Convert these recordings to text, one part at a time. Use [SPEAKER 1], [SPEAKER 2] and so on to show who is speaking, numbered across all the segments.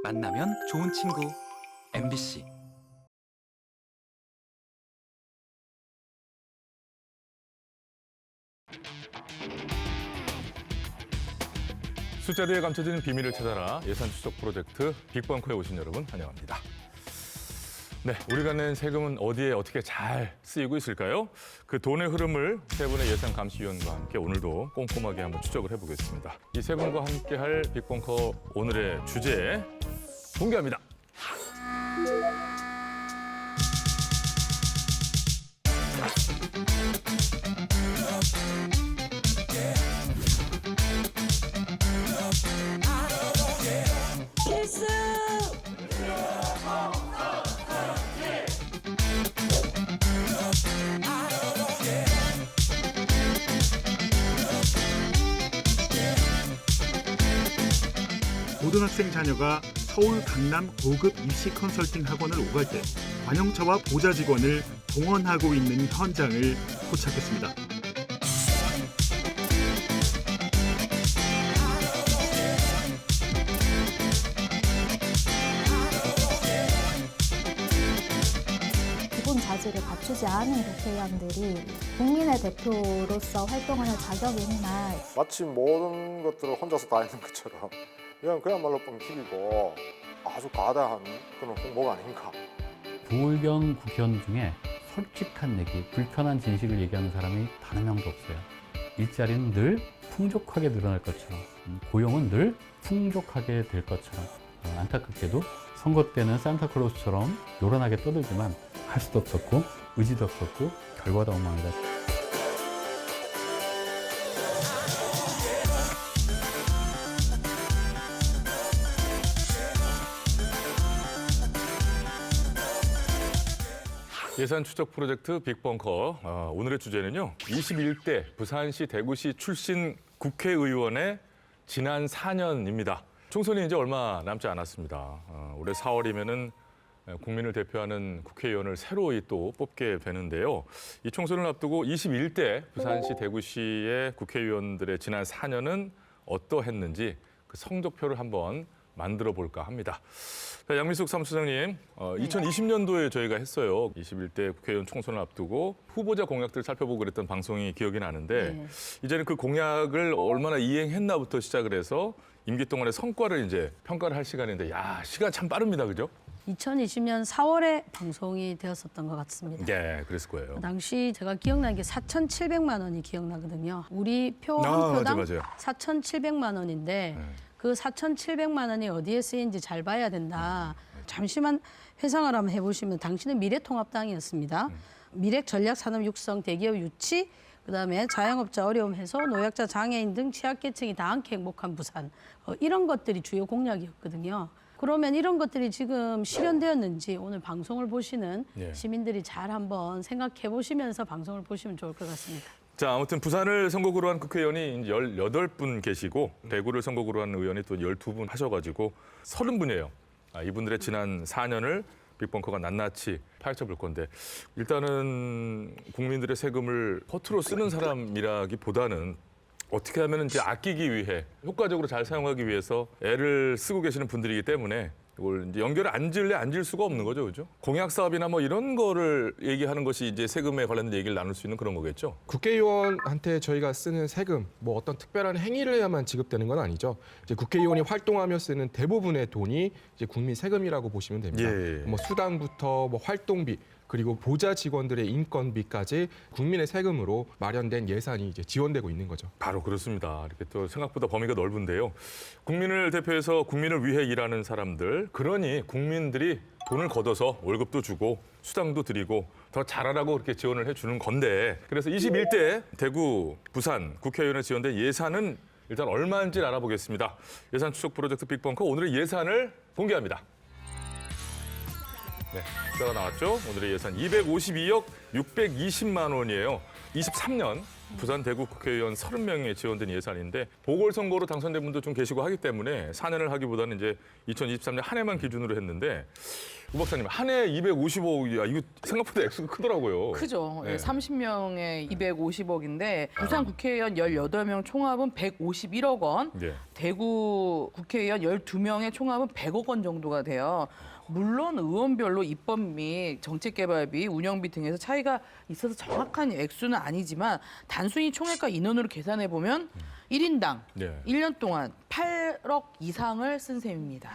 [SPEAKER 1] 만나면 좋은 친구 MBC.
[SPEAKER 2] 숫자리에 감춰진 비밀을 찾아라 예산 추적 프로젝트 빅벙커에 오신 여러분 환영합니다. 네, 우리가 낸 세금은 어디에 어떻게 잘 쓰이고 있을까요? 그 돈의 흐름을 세 분의 예산 감시위원과 함께 오늘도 꼼꼼하게 한번 추적을 해보겠습니다. 이 세 분과 함께할 빅벙커 오늘의 주제 공개합니다.
[SPEAKER 3] 필수!
[SPEAKER 4] 고등학생 자녀가 서울 강남 고급 입시 컨설팅 학원을 오갈 때 관영차와 보좌 직원을 동원하고 있는 현장을 포착했습니다.
[SPEAKER 5] 기본 자질을 갖추지 않은 국회의원들이 국민의 대표로서 활동하는 자격이 있나.
[SPEAKER 6] 마치 모든 것들을 혼자서 다 하는 것처럼 이건 그야말로 뻥튀기고 아주 과다한 그런 홍보가 아닌가.
[SPEAKER 7] 부의견 국회의원 중에 솔직한 얘기, 불편한 진실을 얘기하는 사람이 단 한 명도 없어요. 일자리는 늘 풍족하게 늘어날 것처럼, 고용은 늘 풍족하게 될 것처럼, 안타깝게도 선거 때는 산타클로스처럼 요란하게 떠들지만 할 수도 없었고 의지도 없었고 결과도 엉망이다.
[SPEAKER 2] 예산 추적 프로젝트 빅벙커 오늘의 주제는요. 21대 부산시 대구시 출신 국회의원의 지난 4년입니다. 총선이 이제 얼마 남지 않았습니다. 올해 4월이면은 국민을 대표하는 국회의원을 새로이 또 뽑게 되는데요. 이 총선을 앞두고 21대 부산시 대구시의 국회의원들의 지난 4년은 어떠했는지 그 성적표를 한번 만들어 볼까 합니다. 자, 양민숙 사무처장님, 2020년도에 저희가 했어요. 21대 국회의원 총선을 앞두고 후보자 공약들을 살펴보고 그랬던 방송이 기억이 나는데 이제는 그 공약을 얼마나 이행했나부터 시작을 해서 임기 동안의 성과를 이제 평가를 할 시간인데, 야, 시간 참 빠릅니다, 그죠?
[SPEAKER 3] 2020년 4월에 방송이 되었었던 것 같습니다.
[SPEAKER 2] 네, 그랬을 거예요.
[SPEAKER 3] 그 당시 제가 기억나는 게 4,700만 원이 기억나거든요. 우리 표 한 표당
[SPEAKER 2] 맞아요.
[SPEAKER 3] 4,700만 원인데 그 4,700만 원이 어디에 쓰인지 잘 봐야 된다. 잠시만 회상을 한번 해보시면 당시는 미래통합당이었습니다. 미래 전략산업 육성, 대기업 유치, 그다음에 자영업자 어려움 해소, 노약자, 장애인 등 취약계층이 다 함께 행복한 부산. 이런 것들이 주요 공약이었거든요. 그러면 이런 것들이 지금 실현되었는지 오늘 방송을 보시는 시민들이 잘 한번 생각해 보시면서 방송을 보시면 좋을 것 같습니다.
[SPEAKER 2] 자, 아무튼 부산을 선거구로 한 국회의원이 이제 18분 계시고 대구를 선거구로 한 의원이 또 12분 하셔가지고 30분이에요. 이분들의 지난 4년을 빅벙커가 낱낱이 파헤쳐 볼 건데, 일단은 국민들의 세금을 허투루 쓰는 사람이라기보다는 어떻게 하면 이제 아끼기 위해 효과적으로 잘 사용하기 위해서 애를 쓰고 계시는 분들이기 때문에 이걸 이제 연결을 안 지을 수가 없는 거죠, 그죠? 공약 사업이나 뭐 이런 거를 얘기하는 것이 이제 세금에 관련된 얘기를 나눌 수 있는 그런 거겠죠.
[SPEAKER 8] 국회의원한테 저희가 쓰는 세금, 뭐 어떤 특별한 행위를 해야만 지급되는 건 아니죠. 이제 국회의원이 활동하며 쓰는 대부분의 돈이 이제 국민 세금이라고 보시면 됩니다. 뭐 수당부터 뭐 활동비, 그리고 보좌 직원들의 인건비까지 국민의 세금으로 마련된 예산이 이제 지원되고 있는 거죠.
[SPEAKER 2] 바로 그렇습니다. 이렇게 또 생각보다 범위가 넓은데요. 국민을 대표해서 국민을 위해 일하는 사람들, 그러니 국민들이 돈을 걷어서 월급도 주고 수당도 드리고 더 잘하라고 그렇게 지원을 해주는 건데, 그래서 21대 대구, 부산 국회의원에 지원된 예산은 일단 얼마인지 알아보겠습니다. 예산 추적 프로젝트 빅벙커 오늘의 예산을 공개합니다. 네, 숫자가 나왔죠? 오늘의 예산 252억 620만 원이에요. 2023년 부산 대구 국회의원 30명에 지원된 예산인데 보궐선거로 당선된 분도 좀 계시고 하기 때문에 4년을 하기보다는 이제 2023년 한 해만 기준으로 했는데 우 박사님 한 해 250억이야. 이거 생각보다 액수가 크더라고요.
[SPEAKER 9] 크죠.
[SPEAKER 2] 네.
[SPEAKER 9] 30명에 250억인데 부산 국회의원 18명 총합은 151억 원,
[SPEAKER 2] 예.
[SPEAKER 9] 대구 국회의원 12명의 총합은 100억 원 정도가 돼요. 물론 의원별로 입법 및 정책개발비, 운영비 등에서 차이가 있어서 정확한 액수는 아니지만 단순히 총액과 인원으로 계산해 보면 1인당
[SPEAKER 2] 예.
[SPEAKER 9] 1년 동안 8억 이상을 쓴 셈입니다.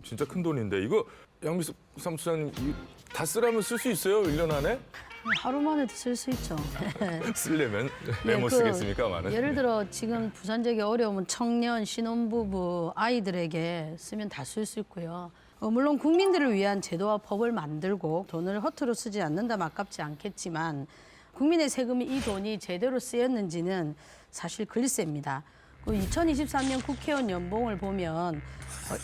[SPEAKER 2] 진짜 큰 돈인데 이거 양미숙 사무처장님 이거 다 쓰라면 쓸 수 있어요? 1년 안에?
[SPEAKER 3] 하루 만에도 쓸 수 있죠.
[SPEAKER 2] 쓰려면 왜 못
[SPEAKER 3] 그
[SPEAKER 2] 쓰겠습니까? 많은.
[SPEAKER 3] 예를 들어 지금 부산 지역에 어려움은 청년, 신혼부부, 아이들에게 쓰면 다 쓸 수 있고요. 물론 국민들을 위한 제도와 법을 만들고 돈을 허투루 쓰지 않는다면 아깝지 않겠지만 국민의 세금이 이 돈이 제대로 쓰였는지는 사실 글쎄입니다. 2023년 국회의원 연봉을 보면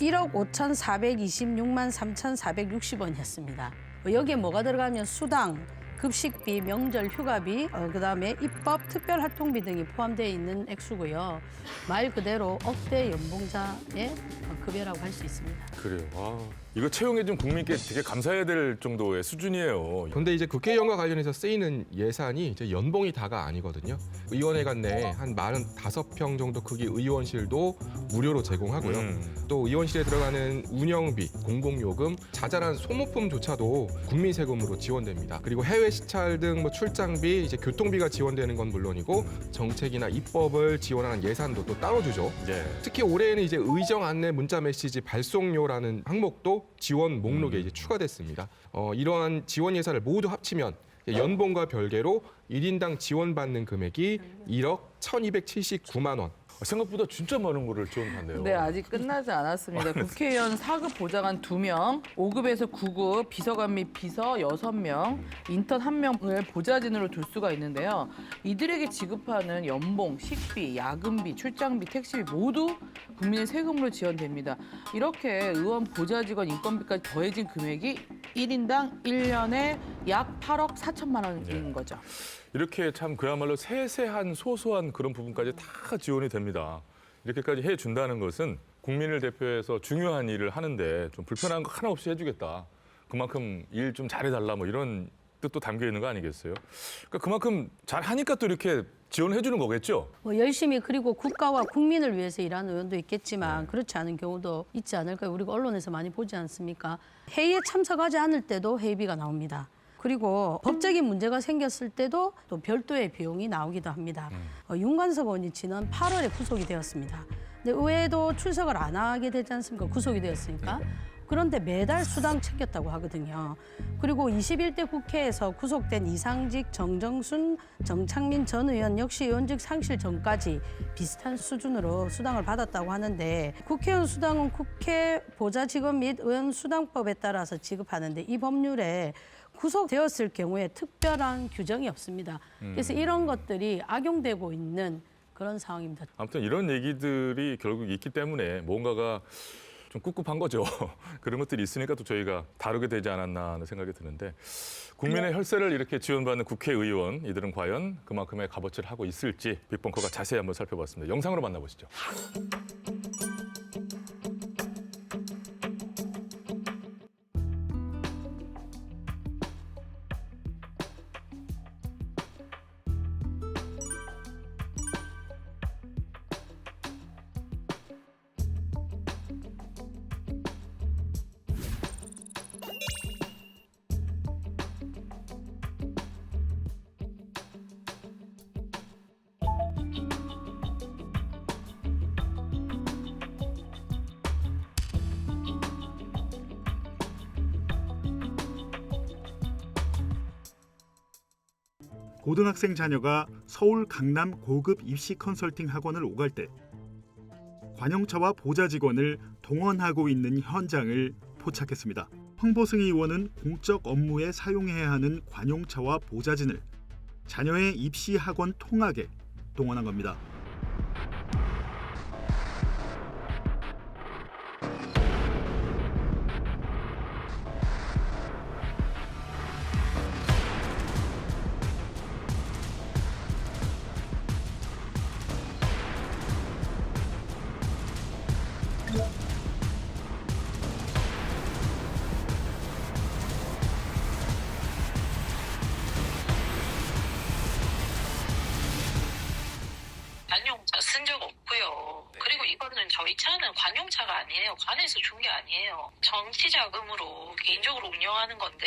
[SPEAKER 3] 1억 5,426만 3,460원이었습니다. 여기에 뭐가 들어가면 수당, 급식비, 명절 휴가비, 그다음에 입법, 특별활동비 등이 포함되어 있는 액수고요. 말 그대로 억대 연봉자의 급여라고 할 수 있습니다.
[SPEAKER 2] 그래요. 아, 이거 채용해 준 국민께 되게 감사해야 될 정도의 수준이에요.
[SPEAKER 8] 그런데 이제 국회의원과 관련해서 쓰이는 예산이 이제 연봉이 다가 아니거든요. 의원회관 내에 한 45평 정도 크기 의원실도 무료로 제공하고요. 또 의원실에 들어가는 운영비, 공공요금, 자잘한 소모품조차도 국민 세금으로 지원됩니다. 그리고 해외 시찰 등 뭐 출장비, 이제 교통비가 지원되는 건 물론이고 정책이나 입법을 지원하는 예산도 또 따로 주죠.
[SPEAKER 2] 예.
[SPEAKER 8] 특히 올해는 이제 의정 안내 문자 메시지 발송료라는 항목도 지원 목록에 이제 추가됐습니다. 이러한 지원 예산을 모두 합치면 연봉과 별개로 1인당 지원받는 금액이 1억 1,279만 원.
[SPEAKER 2] 생각보다 진짜 많은 거를 지원받네요.
[SPEAKER 9] 네, 아직 끝나지 않았습니다. 국회의원 4급 보좌관 2명, 5급에서 9급 비서관 및 비서 6명, 인턴 1명을 보좌진으로 둘 수가 있는데요. 이들에게 지급하는 연봉, 식비, 야근비, 출장비, 택시비 모두 국민의 세금으로 지원됩니다. 이렇게 의원 보좌직원 인건비까지 더해진 금액이 1인당 1년에 약 8억 4천만 원인 거죠.
[SPEAKER 2] 이렇게 참 그야말로 세세한 소소한 그런 부분까지 다 지원이 됩니다. 이렇게까지 해준다는 것은 국민을 대표해서 중요한 일을 하는데 좀 불편한 거 하나 없이 해주겠다. 그만큼 일 좀 잘해달라 뭐 이런 뜻도 담겨 있는 거 아니겠어요? 그러니까 그만큼 잘하니까 또 이렇게 지원해 주는 거겠죠?
[SPEAKER 3] 열심히 그리고 국가와 국민을 위해서 일하는 의원도 있겠지만 그렇지 않은 경우도 있지 않을까요? 우리가 언론에서 많이 보지 않습니까? 회의에 참석하지 않을 때도 회의비가 나옵니다. 그리고 법적인 문제가 생겼을 때도 또 별도의 비용이 나오기도 합니다. 윤관석 의원이 지난 8월에 구속이 되었습니다. 근데 의회도 출석을 안 하게 되지 않습니까? 구속이 되었으니까. 그런데 매달 수당 챙겼다고 하거든요. 그리고 21대 국회에서 구속된 이상직, 정정순, 정창민 전 의원 역시 의원직 상실 전까지 비슷한 수준으로 수당을 받았다고 하는데 국회의원 수당은 국회 보좌직원 및 의원 수당법에 따라서 지급하는데 이 법률에 구속되었을 경우에 특별한 규정이 없습니다. 그래서 이런 것들이 악용되고 있는 그런 상황입니다.
[SPEAKER 2] 아무튼 이런 얘기들이 결국 있기 때문에 뭔가가 좀 꿉꿉한 거죠. 그런 것들이 있으니까 또 저희가 다루게 되지 않았나 하는 생각이 드는데 국민의 혈세를 이렇게 지원받는 국회의원 이들은 과연 그만큼의 값어치를 하고 있을지 빅벙커가 자세히 한번 살펴봤습니다. 영상으로 만나보시죠.
[SPEAKER 4] 고등학생 자녀가 서울 강남 고급 입시 컨설팅 학원을 오갈 때 관용차와 보좌 직원을 동원하고 있는 현장을 포착했습니다. 황보승 의원은 공적 업무에 사용해야 하는 관용차와 보좌진을 자녀의 입시 학원 통학에 동원한 겁니다.
[SPEAKER 10] 관용차 쓴 적 없고요. 그리고 이거는 저희 차는 관용차가 아니에요. 관에서 준 게 아니에요. 정치 자금으로 개인적으로 운영하는 건데.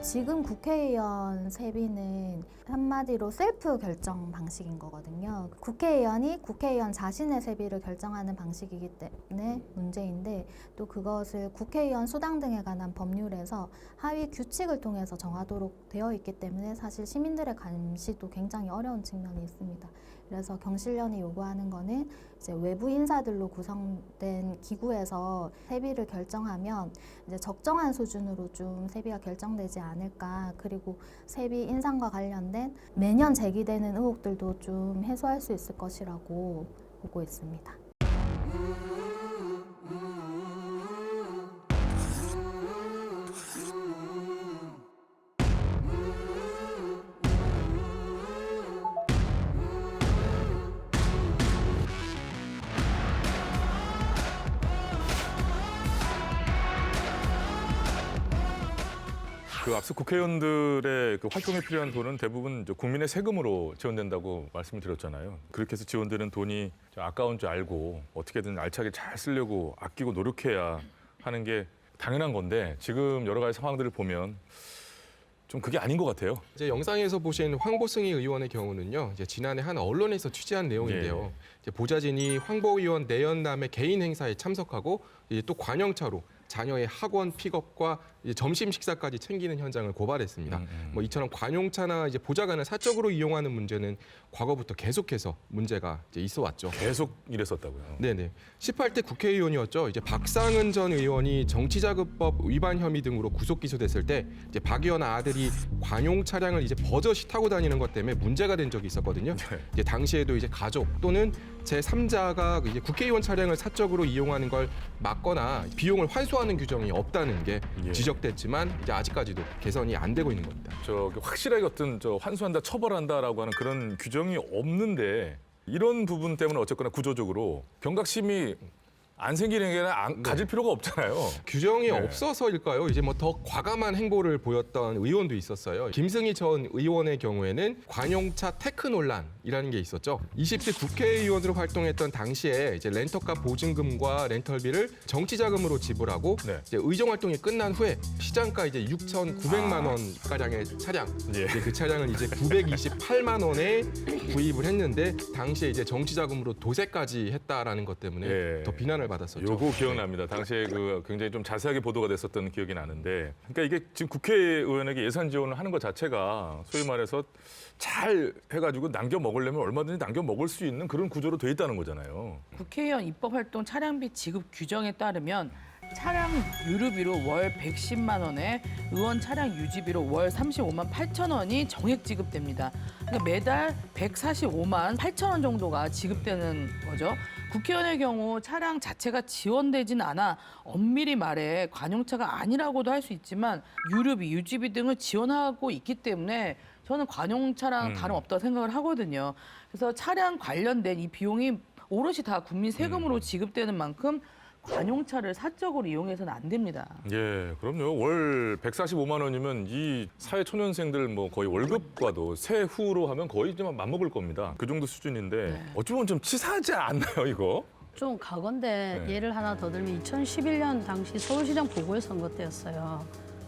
[SPEAKER 5] 지금 국회의원 세비는 한마디로 셀프 결정 방식인 거거든요. 국회의원이 국회의원 자신의 세비를 결정하는 방식이기 때문에 문제인데, 또 그것을 국회의원 수당 등에 관한 법률에서 하위 규칙을 통해서 정하도록 되어 있기 때문에 사실 시민들의 감시도 굉장히 어려운 측면이 있습니다. 그래서 경실련이 요구하는 거는 이제 외부 인사들로 구성된 기구에서 세비를 결정하면 이제 적정한 수준으로 좀 세비가 결정되지 않을까. 그리고 세비 인상과 관련된 매년 제기되는 의혹들도 좀 해소할 수 있을 것이라고 보고 있습니다.
[SPEAKER 2] 그 앞서 국회의원들의 그 활동에 필요한 돈은 대부분 이제 국민의 세금으로 지원된다고 말씀을 드렸잖아요. 그렇게 해서 지원되는 돈이 좀 아까운 줄 알고 어떻게든 알차게 잘 쓰려고 아끼고 노력해야 하는 게 당연한 건데, 지금 여러 가지 상황들을 보면 좀 그게 아닌 것 같아요.
[SPEAKER 8] 이제 영상에서 보신 황보승희 의원의 경우는요, 이제 지난해 한 언론에서 취재한 내용인데요. 이제 보좌진이 황보 의원 내연남의 개인 행사에 참석하고 이제 또 관영차로 자녀의 학원 픽업과 이제 점심 식사까지 챙기는 현장을 고발했습니다. 뭐 이처럼 관용차나 이제 보좌관을 사적으로 이용하는 문제는 과거부터 계속해서 문제가 이제 있어 왔죠.
[SPEAKER 2] 계속 이랬었다고요.
[SPEAKER 8] 네네. 18대 국회의원이었죠. 이제 박상은 전 의원이 정치자금법 위반 혐의 등으로 구속 기소됐을 때 이제 박 의원 아들이 관용 차량을 이제 버젓이 타고 다니는 것 때문에 문제가 된 적이 있었거든요. 이제 당시에도 이제 가족 또는 제3자가 이제 국회의원 차량을 사적으로 이용하는 걸 막거나 비용을 환수하는 규정이 없다는 게 지적됐지만 이제 아직까지도 개선이 안 되고 있는 겁니다.
[SPEAKER 2] 확실하게 어떤 환수한다, 처벌한다라고 하는 그런 규정이 없는데, 이런 부분 때문에 어쨌거나 구조적으로 경각심이 안 생기는 게 아니라 가질 필요가 없잖아요.
[SPEAKER 8] 규정이 없어서일까요? 이제 뭐 더 과감한 행보를 보였던 의원도 있었어요. 김승희 전 의원의 경우에는 관용차 테크 논란이라는 게 있었죠. 20대 국회의원으로 활동했던 당시에 이제 렌터카 보증금과 렌털비를 정치 자금으로 지불하고 이제 의정 활동이 끝난 후에 시장가 이제 6,900만 원 가량의 차량, 이제 그 차량을 이제 928만 원에 구입을 했는데 당시에 이제 정치 자금으로 도세까지 했다라는 것 때문에 더 비난을 받았었죠.
[SPEAKER 2] 요거 기억납니다. 당시에 그 굉장히 좀 자세하게 보도가 됐었던 기억이 나는데, 그러니까 이게 지금 국회의원에게 예산 지원을 하는 것 자체가 소위 말해서 잘 해가지고 남겨 먹으려면 얼마든지 남겨 먹을 수 있는 그런 구조로 돼 있다는 거잖아요.
[SPEAKER 9] 국회의원 입법활동 차량비 지급 규정에 따르면 차량 유류비로 월 110만 원에 의원 차량 유지비로 월 35만 8천 원이 정액 지급됩니다. 그러니까 매달 145만 8천 원 정도가 지급되는 거죠. 국회의원의 경우 차량 자체가 지원되진 않아 엄밀히 말해 관용차가 아니라고도 할 수 있지만 유류비, 유지비 등을 지원하고 있기 때문에 저는 관용차랑 다름없다고 생각을 하거든요. 그래서 차량 관련된 이 비용이 오롯이 다 국민 세금으로 지급되는 만큼 관용차를 사적으로 이용해서는 안 됩니다.
[SPEAKER 2] 예, 그럼요. 월 145만 원이면 이 사회 초년생들 뭐 거의 월급과도 세후로 하면 거의 좀 맞먹을 겁니다. 그 정도 수준인데 어쩌면 좀 치사하지 않나요, 이거?
[SPEAKER 3] 좀 과거인데 예를 하나 더 들면 2011년 당시 서울시장 보궐선거 때였어요.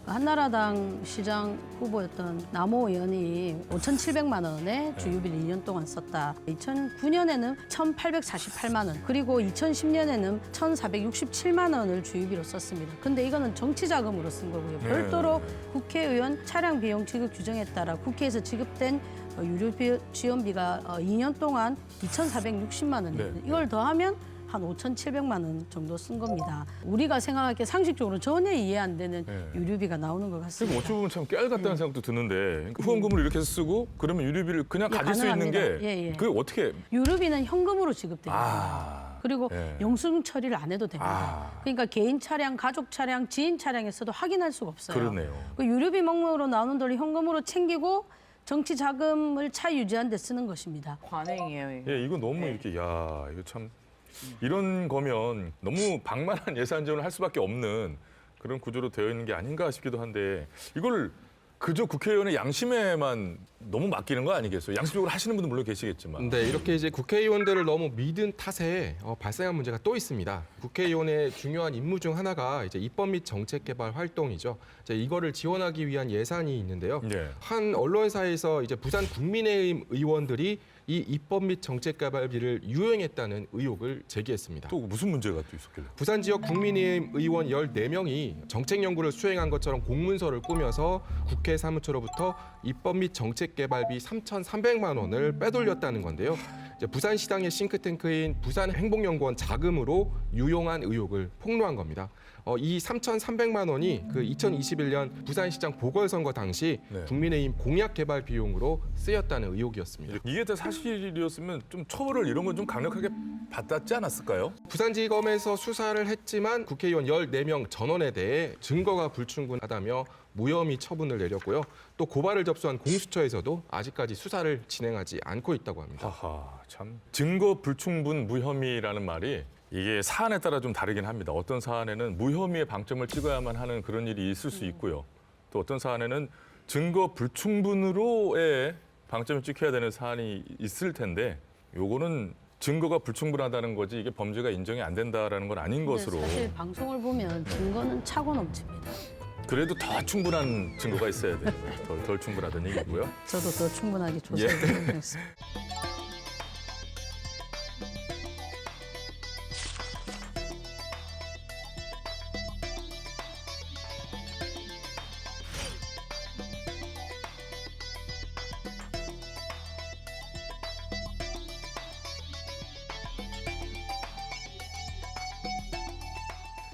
[SPEAKER 3] 한나라당 시장 후보였던 남호 의원이 5,700만 원의 주유비를 2년 동안 썼다. 2009년에는 1,848만 원, 그리고 2010년에는 1,467만 원을 주유비로 썼습니다. 근데 이거는 정치 자금으로 쓴 거고요. 별도로 국회의원 차량 비용 지급 규정에 따라 국회에서 지급된 유류비 지원비가 2년 동안 2,460만 원입니다. 이걸 더하면 한 5,700만 원 정도 쓴 겁니다. 우리가 생각하기에 상식적으로 전혀 이해 안 되는 유류비가 나오는 것 같습니다.
[SPEAKER 2] 어찌 보면 참 깨알 같다는 생각도 드는데 후원금을 이렇게 해서 쓰고 그러면 유류비를 그냥
[SPEAKER 3] 예,
[SPEAKER 2] 가질 수 있는
[SPEAKER 3] 가능합니다.
[SPEAKER 2] 게
[SPEAKER 3] 예, 예.
[SPEAKER 2] 그게 어떻게
[SPEAKER 3] 유류비는 현금으로 지급됩니다. 그리고
[SPEAKER 2] 예.
[SPEAKER 3] 영수증 처리를 안 해도 됩니다. 그러니까 개인 차량, 가족 차량, 지인 차량에서도 확인할 수가 없어요.
[SPEAKER 2] 그러네요.
[SPEAKER 3] 그 유류비 목록으로 나오는 돈을 현금으로 챙기고 정치 자금을 차 유지하는 데 쓰는 것입니다.
[SPEAKER 9] 관행이에요. 이거.
[SPEAKER 2] 예, 이거 너무 이렇게 이거 참 이런 거면 너무 방만한 예산 지원을 할 수밖에 없는 그런 구조로 되어 있는 게 아닌가 싶기도 한데 이걸 그저 국회의원의 양심에만 너무 맡기는 거 아니겠어요? 양심적으로 하시는 분도 물론 계시겠지만.
[SPEAKER 8] 네, 이렇게 이제 국회의원들을 너무 믿은 탓에 발생한 문제가 또 있습니다. 국회의원의 중요한 임무 중 하나가 이제 입법 및 정책 개발 활동이죠. 이제 이거를 지원하기 위한 예산이 있는데요.
[SPEAKER 2] 예.
[SPEAKER 8] 한 언론사에서 이제 부산 국민의힘 의원들이 이 입법 및 정책 개발비를 유용했다는 의혹을 제기했습니다.
[SPEAKER 2] 또 무슨 문제가 또 있었길래?
[SPEAKER 8] 부산 지역 국민의힘 의원 14명이 정책 연구를 수행한 것처럼 공문서를 꾸며서 국회 사무처로부터 입법 및 정책 개발비 3,300만 원을 빼돌렸다는 건데요. 이제 부산시당의 싱크탱크인 부산행복연구원 자금으로 유용한 의혹을 폭로한 겁니다. 이 3,300만 원이 그 2021년 부산시장 보궐선거 당시
[SPEAKER 2] 네.
[SPEAKER 8] 국민의힘 공약 개발 비용으로 쓰였다는 의혹이었습니다.
[SPEAKER 2] 이게 다 사실이었으면 좀 처벌을 이런 건 좀 강력하게 받았지 않았을까요?
[SPEAKER 8] 부산지검에서 수사를 했지만 국회의원 14명 전원에 대해 증거가 불충분하다며 무혐의 처분을 내렸고요. 또 고발을 접수한 공수처에서도 아직까지 수사를 진행하지 않고 있다고 합니다.
[SPEAKER 2] 하하, 참 증거 불충분 무혐의라는 말이 이게 사안에 따라 좀 다르긴 합니다. 어떤 사안에는 무혐의의 방점을 찍어야만 하는 그런 일이 있을 수 있고요. 또 어떤 사안에는 증거 불충분으로의 방점을 찍혀야 되는 사안이 있을 텐데 요거는 증거가 불충분하다는 거지 이게 범죄가 인정이 안 된다라는 건 아닌 것으로.
[SPEAKER 3] 사실 방송을 보면 증거는 차고 넘칩니다.
[SPEAKER 2] 그래도 더 충분한 증거가 있어야 돼요. 덜 충분하다는 얘기고요.
[SPEAKER 3] 저도 더 충분하게 조사를 해보겠습니다.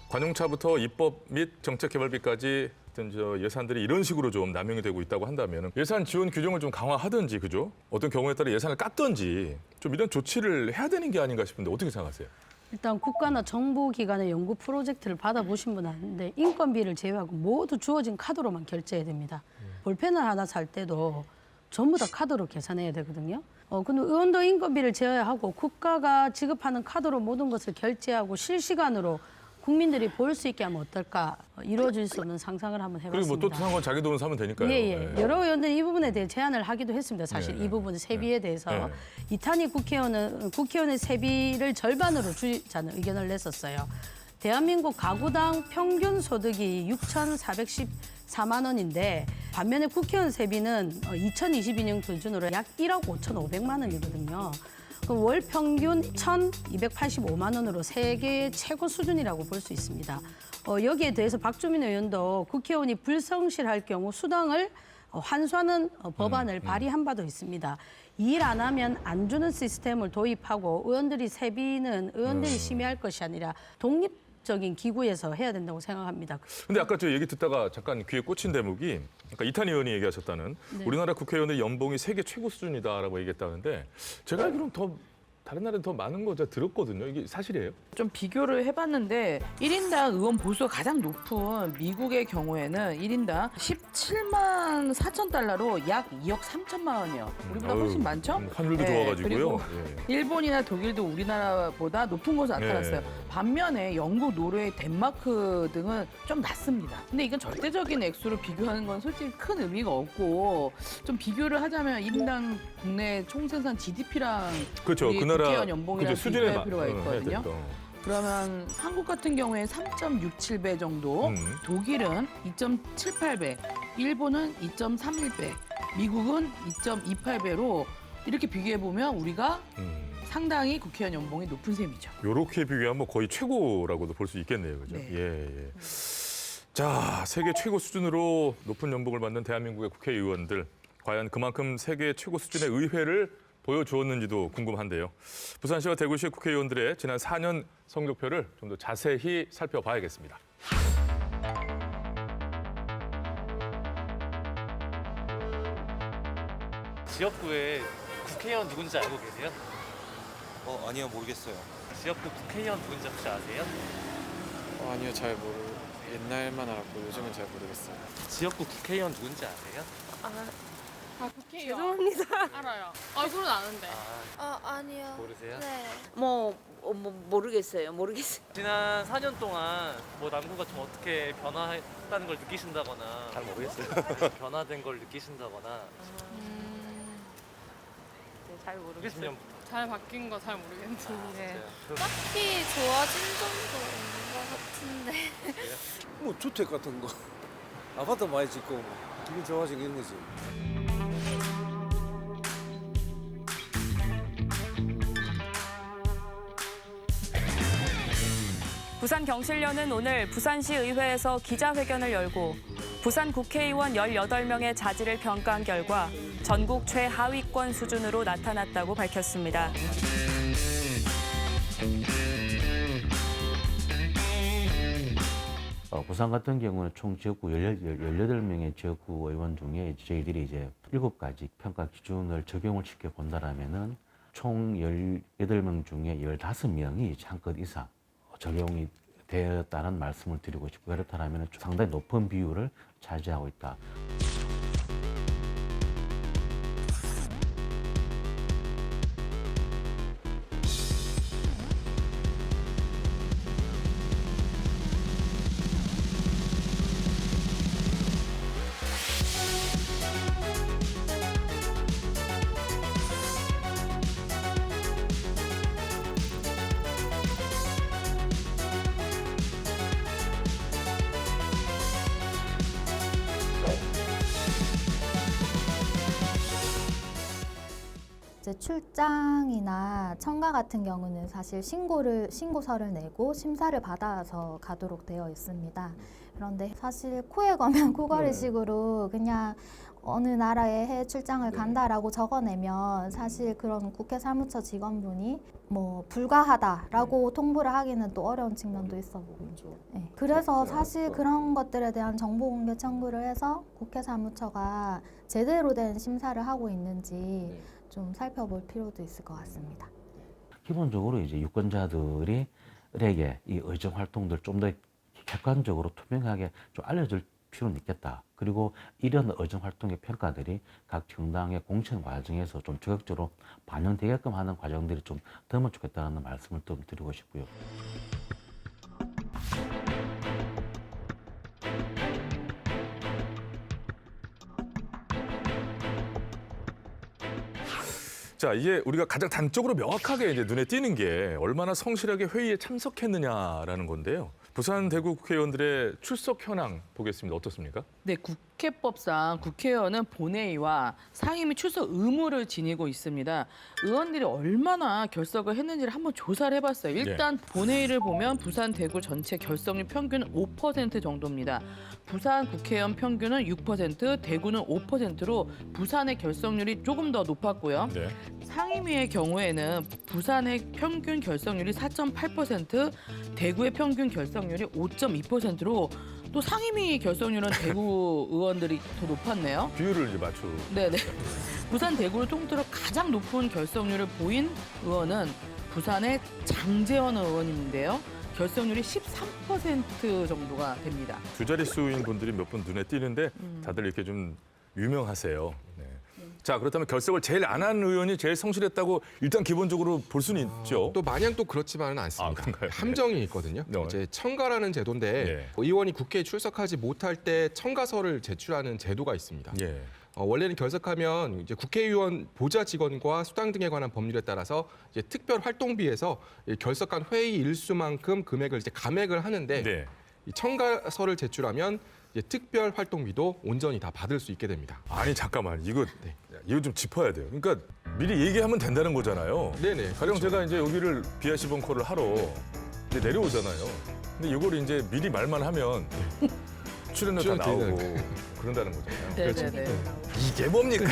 [SPEAKER 2] 관용차부터 입법 및 정책 개발비까지 어떤 예산들이 이런 식으로 좀 남용이 되고 있다고 한다면 예산 지원 규정을 좀 강화하든지 그죠? 어떤 경우에 따라 예산을 깎든지 좀 이런 조치를 해야 되는 게 아닌가 싶은데 어떻게 생각하세요?
[SPEAKER 3] 일단 국가나 정부기관의 연구 프로젝트를 받아보신 분 아는데 인건비를 제외하고 모두 주어진 카드로만 결제해야 됩니다. 볼펜을 하나 살 때도 전부 다 카드로 계산해야 되거든요. 근데 의원도 인건비를 제외하고 국가가 지급하는 카드로 모든 것을 결제하고 실시간으로 국민들이 볼 수 있게 하면 어떨까 이루어질 수 없는 상상을 한번 해봤습니다.
[SPEAKER 2] 그리고 뭐 또 산 건 자기 돈을 사면 되니까요.
[SPEAKER 3] 예. 여러 의원들이 이 부분에 대해 제안을 하기도 했습니다. 사실 이 부분 세비에 대해서 이탄희 국회의원은 국회의원의 세비를 절반으로 줄이자는 의견을 냈었어요. 대한민국 가구당 평균 소득이 6,414만 원인데 반면에 국회의원 세비는 2022년 기준으로 약 1억 5,500만 원이거든요. 그럼 월 평균 1,285만 원으로 세계 최고 수준이라고 볼 수 있습니다. 여기에 대해서 박주민 의원도 국회의원이 불성실할 경우 수당을 환수하는 법안을 발의한 바도 있습니다. 일 안 하면 안 주는 시스템을 도입하고 의원들이 세비는 의원들이 심의할 것이 아니라 독립적인 기구에서 해야 된다고 생각합니다.
[SPEAKER 2] 근데 아까 저 얘기 듣다가 잠깐 귀에 꽂힌 대목이 아까 이탄희 의원이 얘기하셨다는 우리나라 국회의원의 연봉이 세계 최고 수준이다라고 얘기했다는데 제가 알기로는 더 다른 나라는 더 많은 거 제가 들었거든요. 이게 사실이에요?
[SPEAKER 9] 좀 비교를 해봤는데 1인당 의원 보수가 가장 높은 미국의 경우에는 1인당 17만 4천 달러로 약 2억 3천만 원이요. 우리보다 훨씬 많죠?
[SPEAKER 2] 환율도
[SPEAKER 9] 네,
[SPEAKER 2] 좋아가지고요.
[SPEAKER 9] 그리고
[SPEAKER 2] 예.
[SPEAKER 9] 일본이나 독일도 우리나라보다 높은 것으로 나타났어요. 반면에 영국, 노르웨이, 덴마크 등은 좀 낮습니다. 근데 이건 절대적인 액수로 비교하는 건 솔직히 큰 의미가 없고 좀 비교를 하자면 1인당 국내 총생산 GDP랑
[SPEAKER 2] 그렇죠. 그 나라
[SPEAKER 9] 국회의원 연봉이랑
[SPEAKER 2] 수준에
[SPEAKER 9] 비교할 필요가 있거든요. 그러면 한국 같은 경우에 3.67배 정도, 독일은 2.78배, 일본은 2.31배, 미국은 2.28배로 이렇게 비교해보면 우리가 상당히 국회의원 연봉이 높은 셈이죠.
[SPEAKER 2] 이렇게 비교하면 뭐 거의 최고라고도 볼 수 있겠네요. 그죠?
[SPEAKER 9] 네.
[SPEAKER 2] 예. 자, 세계 최고 수준으로 높은 연봉을 받는 대한민국의 국회의원들. 과연 그만큼 세계 최고 수준의 의회를 보여주었는지도 궁금한데요. 부산시와 대구시 국회의원들의 지난 4년 성적표를 좀 더 자세히 살펴봐야겠습니다.
[SPEAKER 11] 지역구에 국회의원 누군지 알고 계세요?
[SPEAKER 12] 아니요, 모르겠어요.
[SPEAKER 11] 지역구 국회의원 누군지 혹시 아세요?
[SPEAKER 12] 아니요, 잘 모르. 옛날만 알았고 요즘은 잘 모르겠어요.
[SPEAKER 11] 지역구 국회의원 누군지 아세요?
[SPEAKER 13] 국회의원. 죄송합니다. 알아요. 얼굴은 아는데.
[SPEAKER 14] 아니요.
[SPEAKER 11] 모르세요?
[SPEAKER 14] 네.
[SPEAKER 13] 모르겠어요.
[SPEAKER 11] 지난 4년 동안 뭐 남구가 좀 어떻게 변화했다는 걸 느끼신다거나 잘 모르겠어요. 변화된 걸 느끼신다거나
[SPEAKER 13] 잘 모르겠어요.
[SPEAKER 11] 20년부터
[SPEAKER 13] 잘 바뀐 거 잘 모르겠는데.
[SPEAKER 14] 딱히 좋아진 정도인 것 같은데.
[SPEAKER 12] 뭐 주택 같은 거, 아파트 많이 짓고 뭐 기분 좋아지긴 있는 거지.
[SPEAKER 15] 부산경실련은 오늘 부산시 의회에서 기자회견을 열고 부산 국회의원 18명의 자질을 평가한 결과 전국 최하위권 수준으로 나타났다고 밝혔습니다.
[SPEAKER 7] 부산 같은 경우는 총 지역구 18명의 지역구 의원 중에 저희들이 이제 7가지 평가 기준을 적용을 시켜 본다라면은 총 18명 중에 15명이 한껏 이상 적용이 되었다는 말씀을 드리고 싶고, 그렇다면 상당히 높은 비율을 차지하고 있다.
[SPEAKER 5] 이제 출장이나 청가 같은 경우는 사실 신고서를 내고 심사를 받아서 가도록 되어 있습니다. 그런데 사실 코에 거면 코걸이식으로 그냥 어느 나라에 해외 출장을 간다라고 적어내면 사실 그런 국회 사무처 직원분이 뭐 불가하다라고 통보를 하기는 또 어려운 측면도 있어 보고요. 네. 그래서 사실 그런 것들에 대한 정보 공개 청구를 해서 국회 사무처가 제대로 된 심사를 하고 있는지 좀 살펴볼 필요도 있을 것 같습니다.
[SPEAKER 7] 기본적으로 이제 유권자들에게 이 의정 활동들 좀 더 객관적으로 투명하게 좀 알려줄 필요는 있겠다. 그리고 이런 의정 활동의 평가들이 각 정당의 공천 과정에서 좀 적극적으로 반영되게끔 하는 과정들이 좀 더면 좋겠다는 말씀을 좀 드리고 싶고요.
[SPEAKER 2] 자, 이게 우리가 가장 단적으로 명확하게 이제 눈에 띄는 게 얼마나 성실하게 회의에 참석했느냐라는 건데요. 부산 대구 국회의원들의 출석 현황 보겠습니다. 어떻습니까?
[SPEAKER 9] 네, 국회법상 국회의원은 본회의와 상임위 출석 의무를 지니고 있습니다. 의원들이 얼마나 결석을 했는지를 한번 조사를 해봤어요. 일단 본회의를 보면 부산 대구 전체 결석률 평균 5% 정도입니다. 부산 국회의원 평균은 6%, 대구는 5%로 부산의 결석률이 조금 더 높았고요.
[SPEAKER 2] 네.
[SPEAKER 9] 상임위의 경우에는 부산의 평균 결석률이 4.8%, 대구의 평균 결석률이 5.2%로 또 상임위 결석률은 대구 의원들이 더 높았네요.
[SPEAKER 2] 비율을 이제 맞추.
[SPEAKER 9] 네네. 부산 대구를 통틀어 가장 높은 결석률을 보인 의원은 부산의 장재원 의원인데요. 결석률이 13% 정도가 됩니다.
[SPEAKER 2] 두 자릿수인 분들이 몇 분 눈에 띄는데 다들 이렇게 좀 유명하세요. 네. 자, 그렇다면 결석을 제일 안 한 의원이 제일 성실했다고 일단 기본적으로 볼 수는 있죠.
[SPEAKER 8] 또 마냥 또 그렇지만은 않습니다.
[SPEAKER 2] 그런가요?
[SPEAKER 8] 함정이 있거든요.
[SPEAKER 2] 네.
[SPEAKER 8] 이제 청가라는 제도인데 의원이 국회에 출석하지 못할 때 청가서를 제출하는 제도가 있습니다. 원래는 결석하면 이제 국회의원 보좌 직원과 수당 등에 관한 법률에 따라서 이제 특별 활동비에서 결석한 회의 일수만큼 금액을 이제 감액을 하는데
[SPEAKER 2] 네.
[SPEAKER 8] 이 청가서를 제출하면 이제 특별 활동비도 온전히 다 받을 수 있게 됩니다.
[SPEAKER 2] 아니 잠깐만 이거 좀 짚어야 돼요. 그러니까 미리 얘기하면 된다는 거잖아요.
[SPEAKER 8] 네네.
[SPEAKER 2] 가령 제가 이제 여기를 BRC 벙커를 하러 이제 내려오잖아요. 근데 이걸 이제 미리 말만 하면 출연료 다 나오고 그런다는 거잖아요.
[SPEAKER 9] 네네네.
[SPEAKER 2] 이게 뭡니까?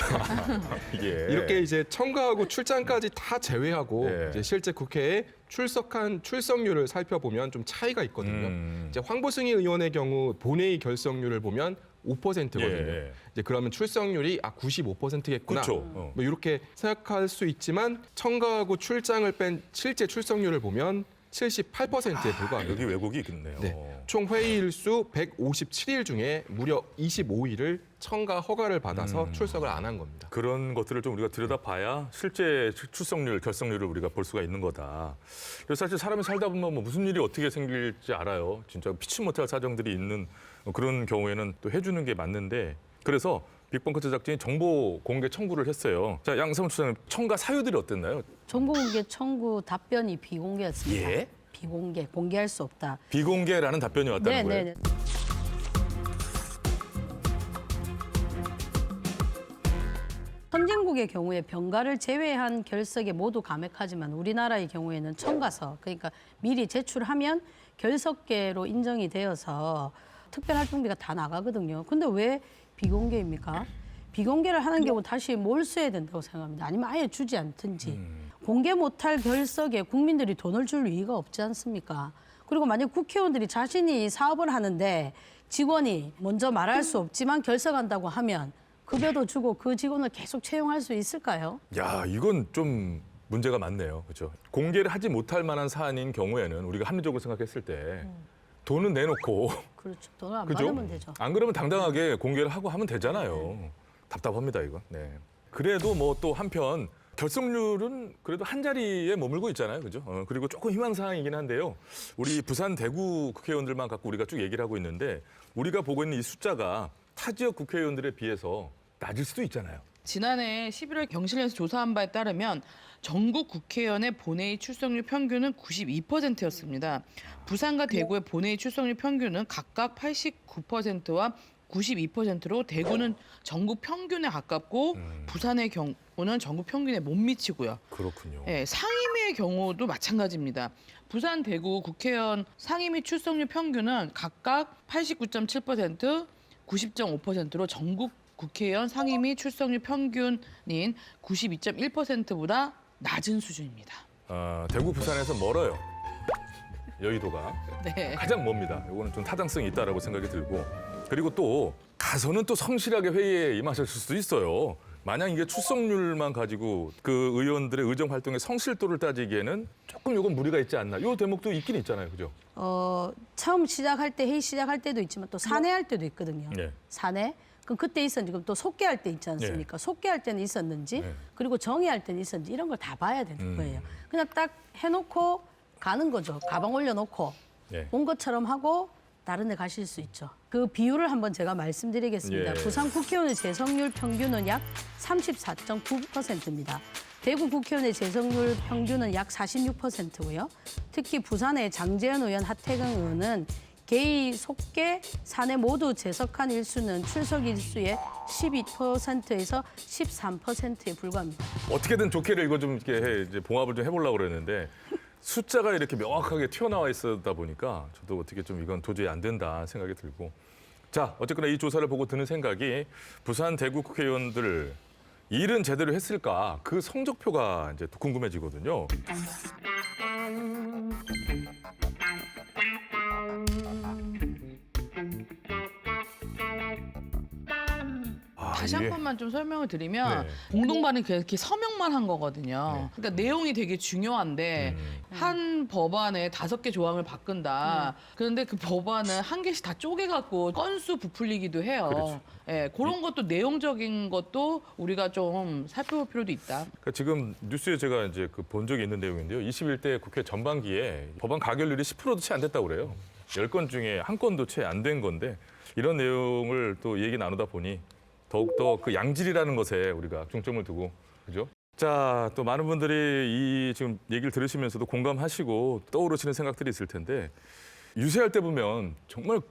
[SPEAKER 2] 이게
[SPEAKER 8] 이렇게 이제 청가하고 출장까지 다 제외하고
[SPEAKER 2] 네.
[SPEAKER 8] 이제 실제 국회에 출석한 출석률을 살펴보면 좀 차이가 있거든요. 이제 황보승희 의원의 경우 본회의 결석률을 보면 5%거든요.
[SPEAKER 2] 예.
[SPEAKER 8] 이제 그러면 출석률이 95%겠구나.
[SPEAKER 2] 그렇죠.
[SPEAKER 8] 뭐 이렇게 생각할 수 있지만 청가하고 출장을 뺀 실제 출석률을 보면 78%에 불과합니다.
[SPEAKER 2] 여기 왜곡이 있겠네요.
[SPEAKER 8] 네. 총 회의 일수 157일 중에 무려 25일을 청가 허가를 받아서 출석을 안 한 겁니다.
[SPEAKER 2] 그런 것들을 좀 우리가 들여다봐야 실제 출석률, 결석률을 우리가 볼 수가 있는 거다. 그래서 사실 사람이 살다 보면 뭐 무슨 일이 어떻게 생길지 알아요. 진짜 피치 못할 사정들이 있는 그런 경우에는 또 해주는 게 맞는데 그래서 빅벙커 제작진이 정보 공개 청구를 했어요. 자, 양성훈 추장님, 청가 사유들이 어땠나요?
[SPEAKER 3] 정보 공개 청구 답변이 비공개였습니다.
[SPEAKER 2] 예?
[SPEAKER 3] 비공개, 공개할 수 없다.
[SPEAKER 2] 비공개라는 답변이 왔다는 거예요?
[SPEAKER 3] 네. 선진국의 경우에 병가를 제외한 결석에 모두 감액하지만 우리나라의 경우에는 청가서, 그러니까 미리 제출하면 결석계로 인정이 되어서 특별활동비가 다 나가거든요. 근데 왜 비공개입니까? 비공개를 하는 경우 다시 몰수해야 된다고 생각합니다. 아니면 아예 주지 않든지. 공개 못할 결석에 국민들이 돈을 줄 이유가 없지 않습니까? 그리고 만약 국회의원들이 자신이 사업을 하는데 직원이 먼저 말할 수 없지만 결석한다고 하면 급여도 주고 그 직원을 계속 채용할 수 있을까요?
[SPEAKER 2] 야, 이건 좀 문제가 많네요. 그렇죠? 공개를 하지 못할 만한 사안인 경우에는 우리가 합리적으로 생각했을 때 돈은 내놓고
[SPEAKER 3] 그렇죠. 돈을 안
[SPEAKER 2] 그죠?
[SPEAKER 3] 받으면 되죠.
[SPEAKER 2] 안 그러면 당당하게 공개를 하고 하면 되잖아요. 답답합니다, 이거. 네. 그래도 뭐 또 한편 결석률은 그래도 한 자리에 머물고 있잖아요. 그죠? 그리고 조금 희망사항이긴 한데요. 우리 부산, 대구 국회의원들만 갖고 우리가 쭉 얘기를 하고 있는데 우리가 보고 있는 이 숫자가 타 지역 국회의원들에 비해서 낮을 수도 있잖아요.
[SPEAKER 9] 지난해 11월 경실련에서 조사한 바에 따르면 전국 국회의원의 본회의 출석률 평균은 92%였습니다. 부산과 대구의 본회의 출석률 평균은 각각 89%와 92%로 대구는 전국 평균에 가깝고 부산의 경우는 전국 평균에 못 미치고요.
[SPEAKER 2] 그렇군요.
[SPEAKER 9] 네, 상임위의 경우도 마찬가지입니다. 부산, 대구 국회의원 상임위 출석률 평균은 각각 89.7%, 90.5%로 전국 국회의원 상임위 출석률 평균인 92.1%보다 낮은 수준입니다.
[SPEAKER 2] 대구, 부산에서 멀어요. 여의도가.
[SPEAKER 9] 네.
[SPEAKER 2] 가장 멉니다. 이거는 좀 타당성이 있다라고 생각이 들고. 그리고 또 가서는 또 성실하게 회의에 임하셨을 수도 있어요. 만약 이게 출석률만 가지고 그 의원들의 의정 활동의 성실도를 따지기에는 조금 이건 무리가 있지 않나. 이 대목도 있긴 있잖아요. 그죠?
[SPEAKER 3] 처음 시작할 때, 회의 시작할 때도 있지만 또 사내할 때도 있거든요.
[SPEAKER 2] 네.
[SPEAKER 3] 사내. 그럼 그때 있었는지, 그럼 또 속개할 때 있지 않습니까? 속개할 때는 있었는지, 그리고 정의할 때는 있었는지 이런 걸 다 봐야 되는 거예요. 그냥 딱 해놓고 가는 거죠. 가방 올려놓고 온 것처럼 하고 다른 데 가실 수 있죠. 그 비율을 한번 제가 말씀드리겠습니다. 부산 국회의원의 재석률 평균은 약 34.9%입니다. 대구 국회의원의 재석률 평균은 약 46%고요. 특히 부산의 장재현 의원, 하태경 의원은 개의, 속개, 사내 모두 재석한 일수는 출석 일수의 12%에서 13%에 불과합니다.
[SPEAKER 2] 어떻게든 좋게를 이거 좀 이렇게 이제 봉합을 좀 해보려고 그랬는데 숫자가 이렇게 명확하게 튀어나와 있다 보니까 저도 어떻게 좀 이건 도저히 안 된다 생각이 들고. 자, 어쨌거나 이 조사를 보고 드는 생각이 부산, 대구 국회의원들 일은 제대로 했을까? 그 성적표가 이제 또 궁금해지거든요.
[SPEAKER 9] 다시 한
[SPEAKER 2] 이게-
[SPEAKER 9] 번만 좀 설명을 드리면 공동발의는 그냥 이렇게 서명만 한 거거든요. 그러니까 내용이 되게 중요한데 한 법안에 5개 조항을 바꾼다. 그런데 그 법안은 한 개씩 다 쪼개갖고 건수 부풀리기도 해요.
[SPEAKER 2] 그렇죠.
[SPEAKER 9] 예, 그런 것도 내용적인 것도 우리가 좀 살펴볼 필요도 있다.
[SPEAKER 2] 그러니까 지금 뉴스에 제가 이제 본 적이 있는 내용인데요. 21대 국회 전반기에 법안 가결률이 10%도 채 안 됐다고 그래요. 10건 중에 한 건도 채 안 된 건데 이런 내용을 또 얘기 나누다 보니 더욱더 그 양질이라는 것에 우리가 중점을 두고, 그죠? 자, 또 많은 분들이 이 지금 얘기를 들으시면서도 공감하시고 떠오르시는 생각들이 있을 텐데, 유세할 때 보면 정말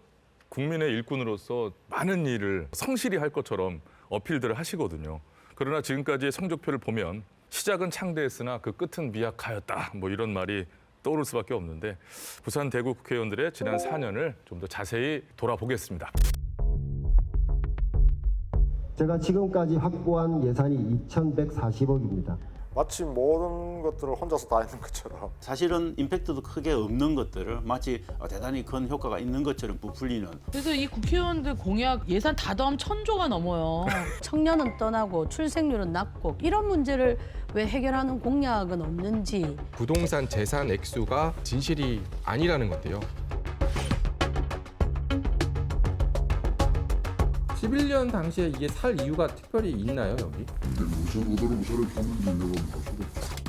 [SPEAKER 2] 국민의 일꾼으로서 많은 일을 성실히 할 것처럼 어필들을 하시거든요. 그러나 지금까지의 성적표를 보면 시작은 창대했으나 그 끝은 미약하였다. 뭐 이런 말이 떠오를 수밖에 없는데, 부산 대구 국회의원들의 지난 4년을 좀 더 자세히 돌아보겠습니다.
[SPEAKER 16] 제가 지금까지 확보한 예산이 2,140억입니다.
[SPEAKER 6] 마치 모든 것들을 혼자서 다 했는 것처럼.
[SPEAKER 17] 사실은 임팩트도 크게 없는 것들을 마치 대단히 큰 효과가 있는 것처럼 부풀리는.
[SPEAKER 9] 그래서 이 국회의원들 공약 예산 다 더하면 1,000조가 넘어요.
[SPEAKER 3] 청년은 떠나고 출생률은 낮고 이런 문제를 왜 해결하는 공약은 없는지.
[SPEAKER 8] 부동산 재산 액수가 진실이 아니라는 건데요.
[SPEAKER 18] 11년 당시에 이게 살 이유가 특별히 있나요, 여기?
[SPEAKER 19] 근데 무슨 의도로 무사를 줬는지 내가 알 수가 없어.